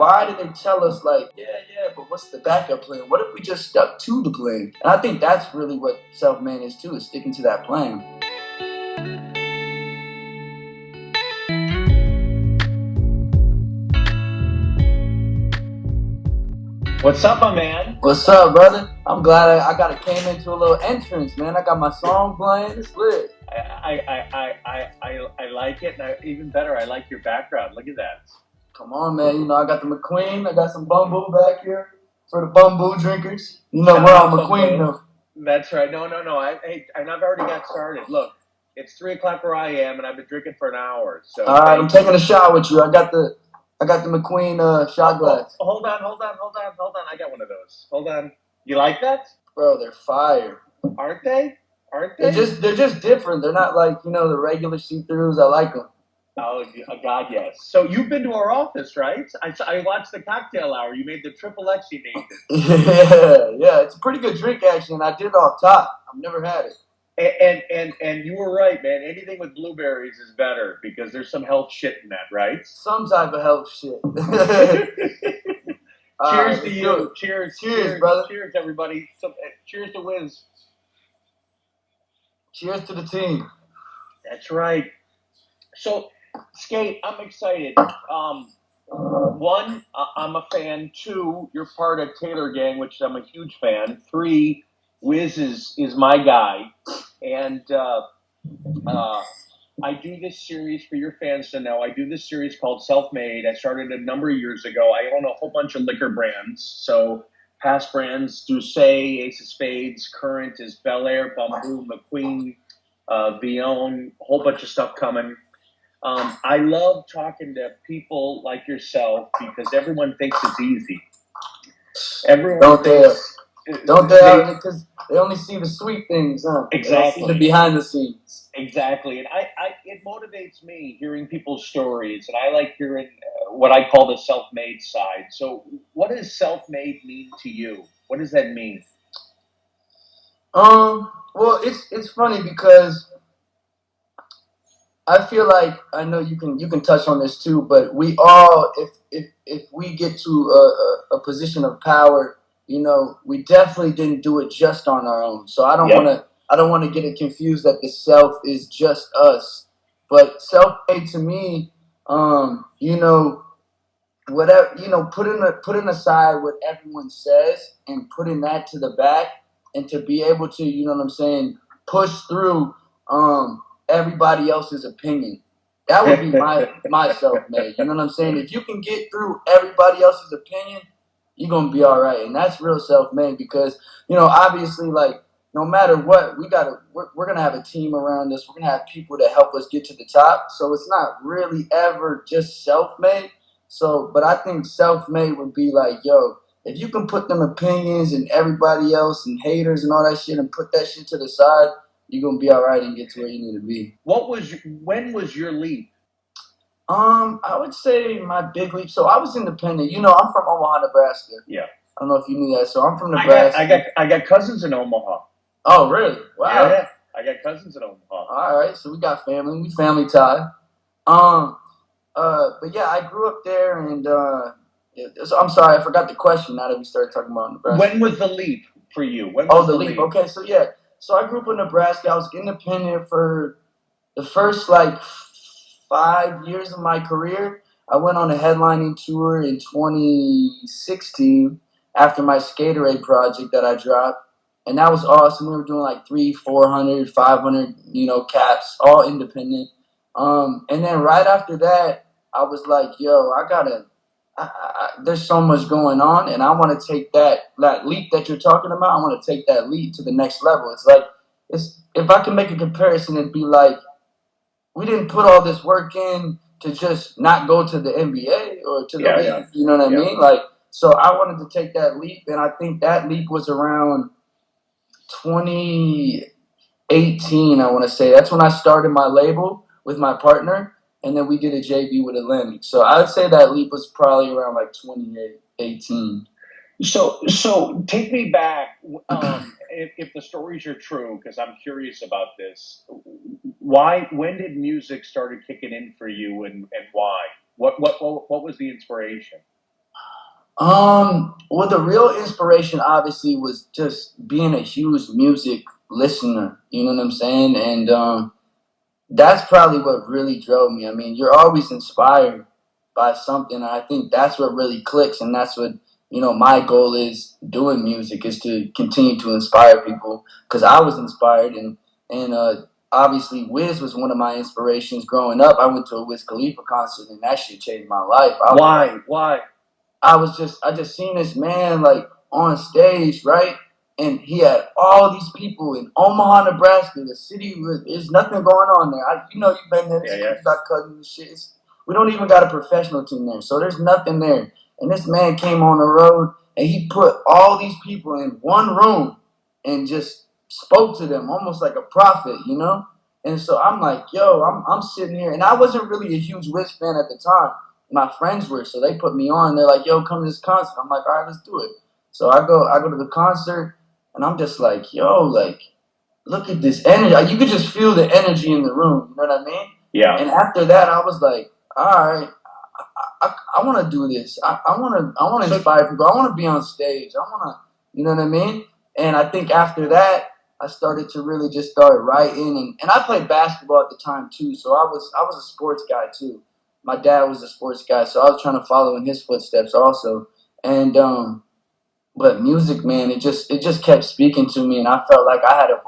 why did they tell us like, yeah, but what's the backup plan? What if we just stuck to the plan? And I think that's really what self-made is too, is sticking to that plan. What's up, my man? What's up, brother? I'm glad I came into a little entrance, man. I got my song playing. It's lit. I like it. And even better, I like your background. Look at that. Come on, man. You know, I got the McQueen. I got some bamboo back here for the bamboo drinkers. You know, we're on McQueen, though. That's right. No. And I've already got started. Look, it's 3 o'clock where I am, and I've been drinking for an hour. So all right, I'm taking a shot with you. I got the McQueen shot glass. Hold on. I got one of those. Hold on. You like that? Bro, they're fire. Aren't they? They're just different. They're not like, you know, the regular see-throughs. I like them. Oh, God, yes. So you've been to our office, right? I watched the cocktail hour. You made the triple X, you named it. Yeah. It's a pretty good drink, actually, and I did it off top. I've never had it. And you were right, man. Anything with blueberries is better because there's some health shit in that, right? Some type of health shit. Cheers to you. Good. Cheers, brother. Cheers, everybody. Cheers to Wiz. Cheers to the team. That's right. So, Sk8, I'm excited. One, I'm a fan. Two, you're part of Taylor Gang, which I'm a huge fan. Three, Wiz is my guy. And I do this series, for your fans to know, I do this series called Self-Made. I started a number of years ago. I own a whole bunch of liquor brands. So past brands, Douce, Ace of Spades, current is Bel Air, Bamboo, McQueen, Vion, a whole bunch of stuff coming. I love talking to people like yourself because everyone thinks it's easy. Don't they? Because they only see the sweet things, huh? Exactly. They see the behind the scenes. Exactly. And it motivates me hearing people's stories, and I like hearing what I call the self-made side. So what does self-made mean to you? What does that mean? Well, it's funny because I feel like, I know you can touch on this too, but we all, if we get to a position of power, you know, we definitely didn't do it just on our own. So I don't want to get it confused that the self is just us. But self-made to me, you know, whatever, you know, putting aside what everyone says and putting that to the back, and to be able to, you know what I'm saying, push through everybody else's opinion. That would be my self-made. You know what I'm saying? If you can get through everybody else's opinion, you're gonna be all right. And that's real self-made because, you know, obviously, like, no matter what, we're gonna have a team around us. We're gonna have people that help us get to the top. So it's not really ever just self-made. So, but I think self-made would be like, yo, if you can put them opinions and everybody else and haters and all that shit and put that shit to the side, you're gonna be all right and get to where you need to be. When was your leap? I would say my big leap. So I was independent. You know, I'm from Omaha, Nebraska. Yeah. I don't know if you knew that. So I'm from Nebraska. I got cousins in Omaha. Oh, really? Wow. Yeah. I got cousins in Omaha. All right. So we got family. We family tie. But yeah, I grew up there, and so I'm sorry, I forgot the question. Now that we started talking about Nebraska. When was the leap for you? When was the leap? Okay, so yeah. So I grew up in Nebraska. I was independent for the first, like, 5 years of my career. I went on a headlining tour in 2016 after my Sk8 project that I dropped. And that was awesome. We were doing like 300, 400, 500, you know, caps, all independent. And then right after that, I was like, yo, there's so much going on, and I want to take that leap that you're talking about. I want to take that leap to the next level. It's like, if I can make a comparison, it'd be like, we didn't put all this work in to just not go to the NBA or to the league. Yeah. You know what I mean? Like, so I wanted to take that leap, and I think that leap was around 2018, I want to say. That's when I started my label with my partner, and then we did a JV with Atlantic. So I would say that leap was probably around like 2018. So take me back, if the stories are true, because I'm curious about this. When did music started kicking in for you, and why? What was the inspiration? Well, the real inspiration obviously was just being a huge music listener. You know what I'm saying? And that's probably what really drove me. I mean, you're always inspired by something, and I think that's what really clicks, and that's what my goal is doing music is to continue to inspire people because I was inspired, and obviously Wiz was one of my inspirations growing up. I went to a Wiz Khalifa concert, and that shit changed my life. Why? Why? I just seen this man like on stage, right? And he had all these people in Omaha, Nebraska, the city with there's nothing going on there. You've been there. Yeah. You got cousins and shit. We don't even got a professional team there, so there's nothing there. And this man came on the road and he put all these people in one room and just spoke to them almost like a prophet, you know. And so I'm like, yo, I'm sitting here, and I wasn't really a huge Wiz fan at the time. My friends were, so they put me on. They're like, yo, come to this concert. I'm like, all right, let's do it. So I go to the concert, and I'm just like, yo, like, look at this energy. You could just feel the energy in the room. You know what I mean? Yeah. And after that, I was like, all right, I want to do this. I want to inspire people. I want to be on stage. I want to, you know what I mean? And I think after that, I started to really just start writing, and I played basketball at the time too. So I was a sports guy too. My dad was a sports guy, so I was trying to follow in his footsteps also. And but music, man, it just kept speaking to me, and I felt like I had a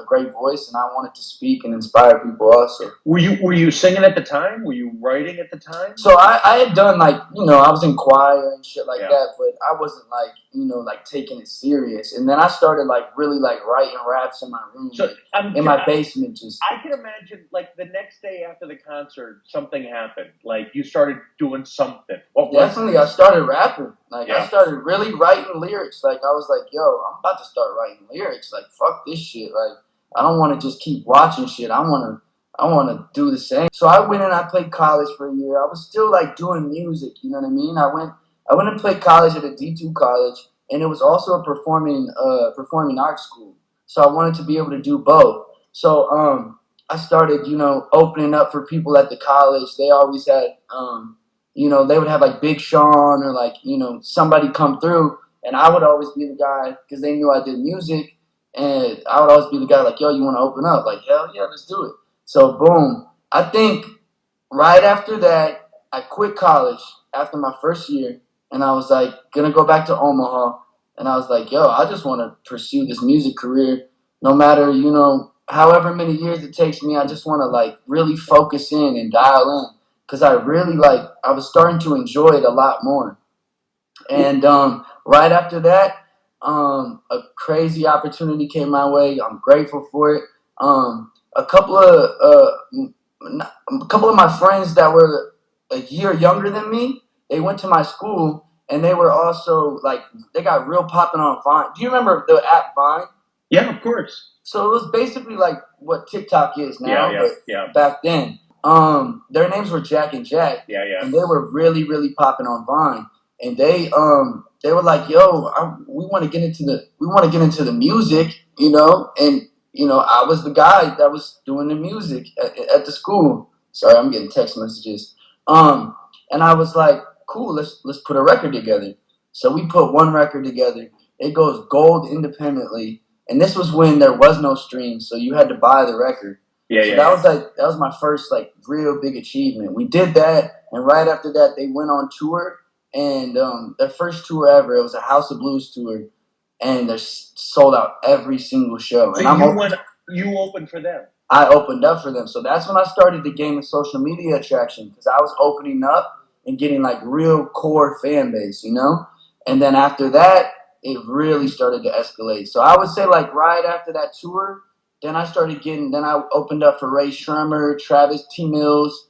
great voice, and I wanted to speak and inspire people also. Were you singing at the time? Were you writing at the time? So I had done like I was in choir and shit like Yeah. that, but I wasn't like like taking it serious. And then I started like really like writing raps in my room, So in my basement, just. I can imagine, like, the next day after the concert, something happened. Like, you started doing something. What was Definitely, I started rapping. Like, Yeah. I started really writing lyrics. Like, I was like, yo, I'm about to start writing lyrics. Like, fuck this shit. Like, I don't want to just keep watching shit. I want to do the same. So I went and I played college for a year. I was still like doing music. You know what I mean? I went and played college at a D2 college, and it was also a performing arts school. So I wanted to be able to do both. So I started, opening up for people at the college. They always had they would have like Big Sean or like, somebody come through, and I would always be the guy because they knew I did music, and I would always be the guy like, yo, you want to open up? Like, hell yeah, let's do it. So boom, I think right after that, I quit college after my first year, and I was like gonna go back to Omaha, and I was like, yo, I just want to pursue this music career, no matter however many years it takes me. I just want to like really focus in and dial in because I really I was starting to enjoy it a lot more. And right after that, a crazy opportunity came my way. I'm grateful for it. A couple of my friends that were a year younger than me, they went to my school, and they were also like they got real popping on Vine. Do you remember the app Vine? Yeah, of course. So it was basically like what TikTok is now, Yeah. but back then. Their names were Jack and Jack, Yeah. and they were really, really popping on Vine. And they were like, "Yo, we want to get into the music, And I was the guy that was doing the music at the school. Sorry, I'm getting text messages. And I was like, "Cool, let's put a record together." So we put one record together. It goes gold independently. And this was when there was no stream, so you had to buy the record. That was my first like real big achievement. We did that, and right after that, they went on tour, and their first tour ever. It was a House of Blues tour, and they sold out every single show. So and you opened for them. I opened up for them, so that's when I started to gain the social media attraction because I was opening up and getting like real core fan base, And then after that, it really started to escalate. So I would say like right after that tour, then I opened up for Ray Shremmer, Travis T. Mills,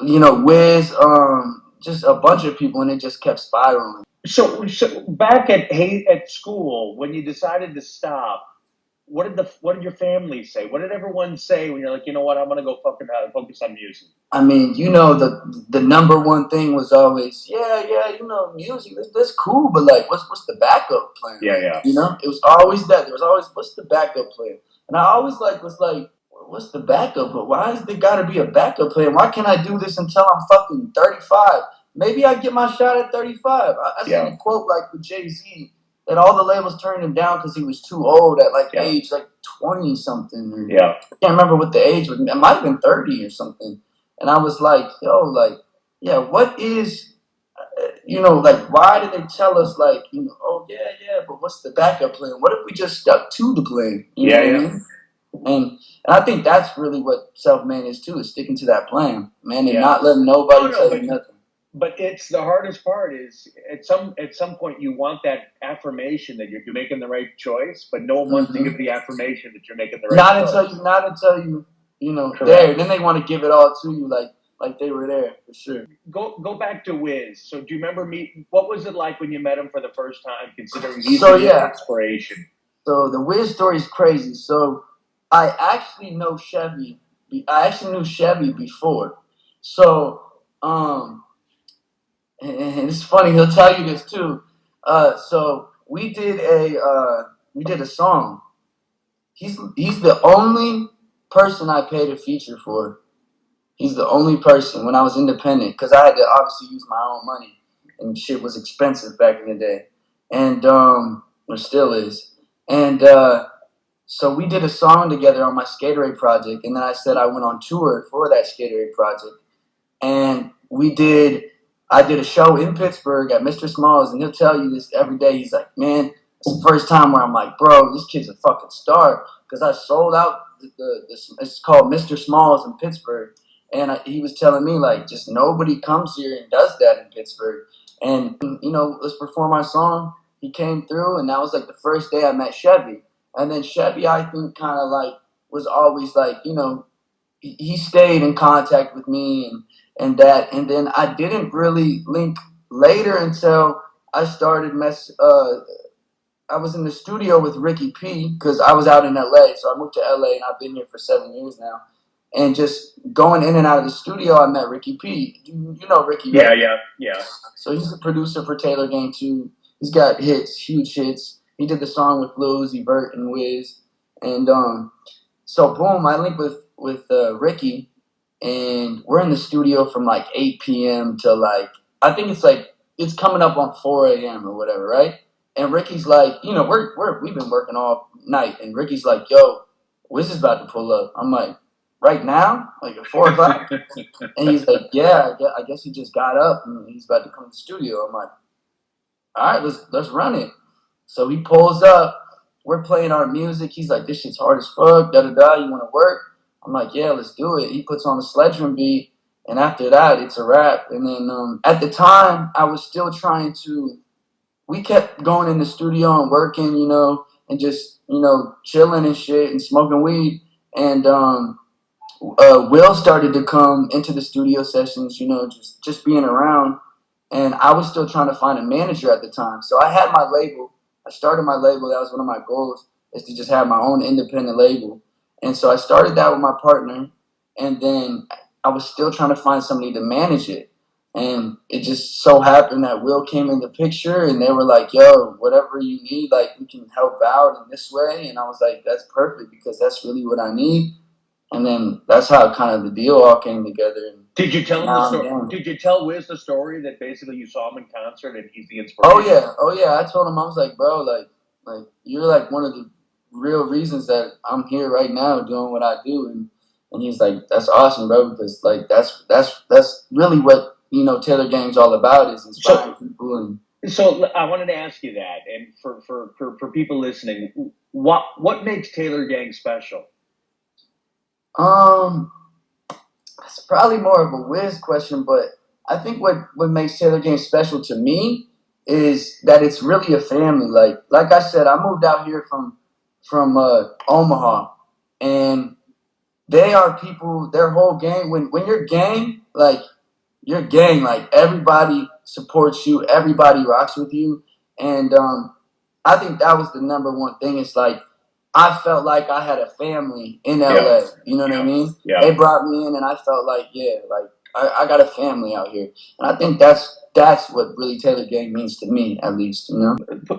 Wiz, just a bunch of people, and it just kept spiraling. So back at school, when you decided to stop, what did your family say? What did everyone say when you're like, you know what, I'm gonna go focus on music? I mean, the number one thing was always, yeah, music, that's cool, but like, what's the backup plan? Yeah. It was always that. There was always, what's the backup plan? And I always was like, what's the backup? But why is there got to be a backup plan? Why can't I do this until I'm fucking 35? maybe I get my shot at 35. I seen a quote like with Jay-Z that all the labels turned him down because he was too old at like age like 20 something. I can't remember what the age was. It might have been 30 or something. And I was like, yo, like, yeah, what is, like, why did they tell us, like, oh, yeah, but what's the backup plan? What if we just stuck to the plan? You know what I mean? And I think that's really what self-made is too, is sticking to that plan, man, and not letting nobody tell you nothing. But it's the hardest part is at some point you want that affirmation that you're making the right choice, but no one wants to give the affirmation that you're making the right choice. Not until you there. Then they want to give it all to you like they were there for sure. Go back to Wiz. So do you remember what was it like when you met him for the first time, considering he's your inspiration? So the Wiz story is crazy. So I actually know Chevy. I actually knew Chevy before. So and it's funny, he'll tell you this too. So we did a song. He's the only person I paid a feature for. He's the only person when I was independent, because I had to obviously use my own money, and shit was expensive back in the day, and or still is. And so we did a song together on my Sk8 project, and then I said I went on tour for that Sk8 project, and I did a show in Pittsburgh at Mr. Smalls, and he'll tell you this every day. He's like, man, it's the first time where I'm like, bro, this kid's a fucking star, because I sold out it's called Mr. Smalls in Pittsburgh. And he was telling me, like, just nobody comes here and does that in Pittsburgh. And, let's perform our song. He came through, and that was, like, the first day I met Chevy. And then Chevy, I think, kind of, like, was always, like, he stayed in contact with me and that. And then I didn't really link later until I started I was in the studio with Ricky P, because I was out in L.A., so I moved to L.A., and I've been here for 7 years now. And just going in and out of the studio, I met Ricky P. You know Ricky, right? Yeah. So he's the producer for Taylor Gang too. He's got hits, huge hits. He did the song with Lil Uzi Vert and Wiz. And so boom, I linked with Ricky, and we're in the studio from like 8 p.m. to like, I think it's coming up on 4 a.m. or whatever, right? And Ricky's like, we've been working all night, and Ricky's like, yo, Wiz is about to pull up. I'm like, right now? Like at 4 o'clock? And he's like, yeah, I guess he just got up and he's about to come to the studio. I'm like, all right, let's run it. So he pulls up. We're playing our music. He's like, this shit's hard as fuck, da-da-da, you want to work? I'm like, yeah, let's do it. He puts on the sledge drum beat, and after that, it's a wrap. And then at the time, I was still we kept going in the studio and working, and just, chilling and shit and smoking weed. And Will started to come into the studio sessions, just being around. And I was still trying to find a manager at the time. So I had my label. I started my label. That was one of my goals, is to just have my own independent label. And so I started that with my partner. And then I was still trying to find somebody to manage it. And it just so happened that Will came in the picture, and they were like, yo, whatever you need, like, we can help out in this way. And I was like, that's perfect, because that's really what I need. And then that's how kind of the deal all came together. And did you tell him the story? Did you tell Wiz the story that basically you saw him in concert and he's the inspiration? Oh yeah. I told him, I was like, bro, like you're like one of the real reasons that I'm here right now doing what I do. And he's like, that's awesome, bro, because like that's really what Taylor Gang's all about, is inspiring people. So I wanted to ask you that, and for people listening, what makes Taylor Gang special? It's probably more of a Wiz question, but I think what makes Taylor Gang special to me is that it's really a family. Like I said, I moved out here from Omaha, and they are people. Their whole gang. When you're gang, like your gang, like everybody supports you, everybody rocks with you, and I think that was the number one thing. It's like, I felt like I had a family in LA. You know what I mean? Yeah. They brought me in, and I felt like, I got a family out here. And I think that's what really Taylor Gang means to me, at least,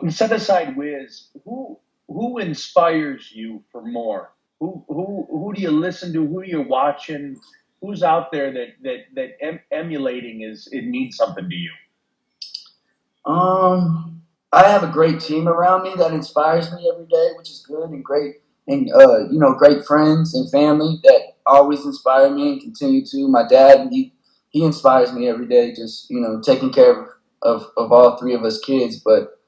Set aside Wiz, who inspires you for more? Who do you listen to? Who are you watching? who's out there that emulating it means something to you? I have a great team around me that inspires me every day, which is good and great, and great friends and family that always inspire me and continue to. My dad, he inspires me every day, just taking care of all three of us kids. But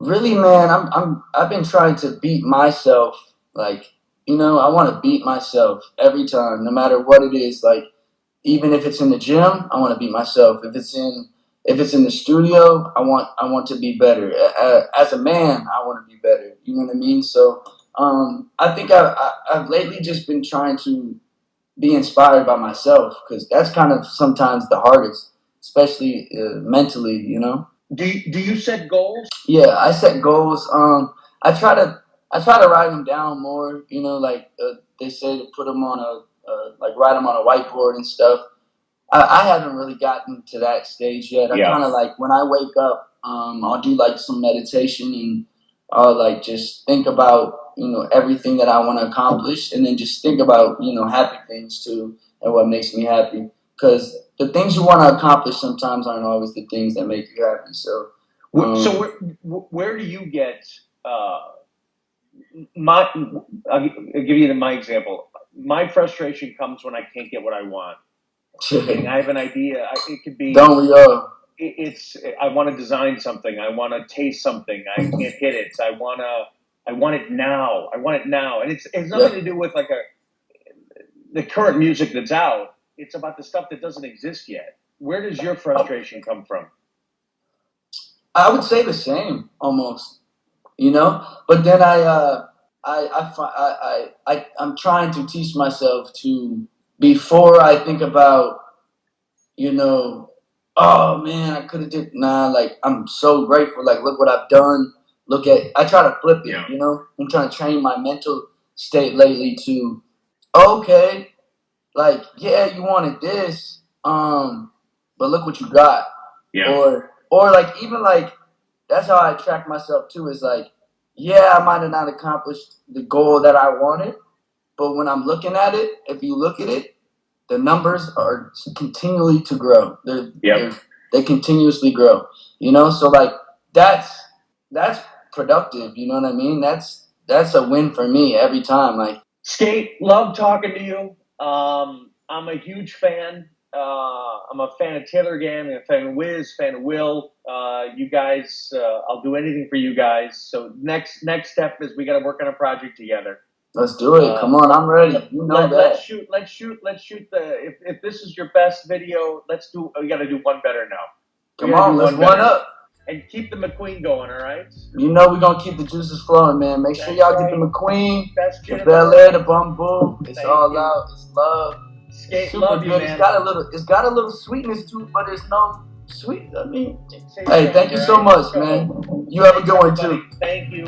really, man, I've been trying to beat myself. Like, I want to beat myself every time, no matter what it is. Like, even if it's in the gym, I want to beat myself. If it's in the studio, I want to be better. As a man, I want to be better. You know what I mean? So, I think I've lately just been trying to be inspired by myself, because that's kind of sometimes the hardest, especially mentally. Do you set goals? Yeah, I set goals. I try to write them down more. Like they say, to put them on write them on a whiteboard and stuff. I haven't really gotten to that stage yet. I kind of like, when I wake up, I'll do like some meditation, and I'll like just think about everything that I want to accomplish, and then just think about happy things too, and what makes me happy. Because the things you want to accomplish sometimes aren't always the things that make you happy. So. So where do you get my? I'll give you my example. My frustration comes when I can't get what I want. And I have an idea. It could be. Don't we all? I want to design something. I want to taste something. I can't hit it. I want it now. I want it now. And it has nothing to do with the current music that's out. It's about the stuff that doesn't exist yet. Where does your frustration come from? I would say the same, almost. But then I'm trying to teach myself to, before I think about, oh man, I could have did. Nah, like, I'm so grateful. Like, look what I've done. I try to flip it. I'm trying to train my mental state lately to, okay, like, yeah, you wanted this, but look what you got. Or like, even like, that's how I track myself too. Is like, yeah, I might have not accomplished the goal that I wanted, but when I'm looking at it, if you look at it, the numbers are continually to grow. They continuously grow. So like, that's productive. You know what I mean? That's a win for me every time. Like, Sk8, love talking to you. I'm a huge fan. I'm a fan of Taylor Gang, a fan of Wiz, fan of Will. You guys, I'll do anything for you guys. So next step is we got to work on a project together. Let's do it. Come on, I'm ready. Let's shoot if this is your best video, we got to do one better now. Come on, let's one up. And keep the McQueen going, all right? We're going to keep the juices flowing, man. Make sure y'all get the McQueen, the Bel Air, the Bumbo. It's all out. It's love. Sk8, super love good. You, man. It's got a little sweetness to it, but there's no sweet. I mean, hey, thank you so much, man. You have a good one too. Thank you.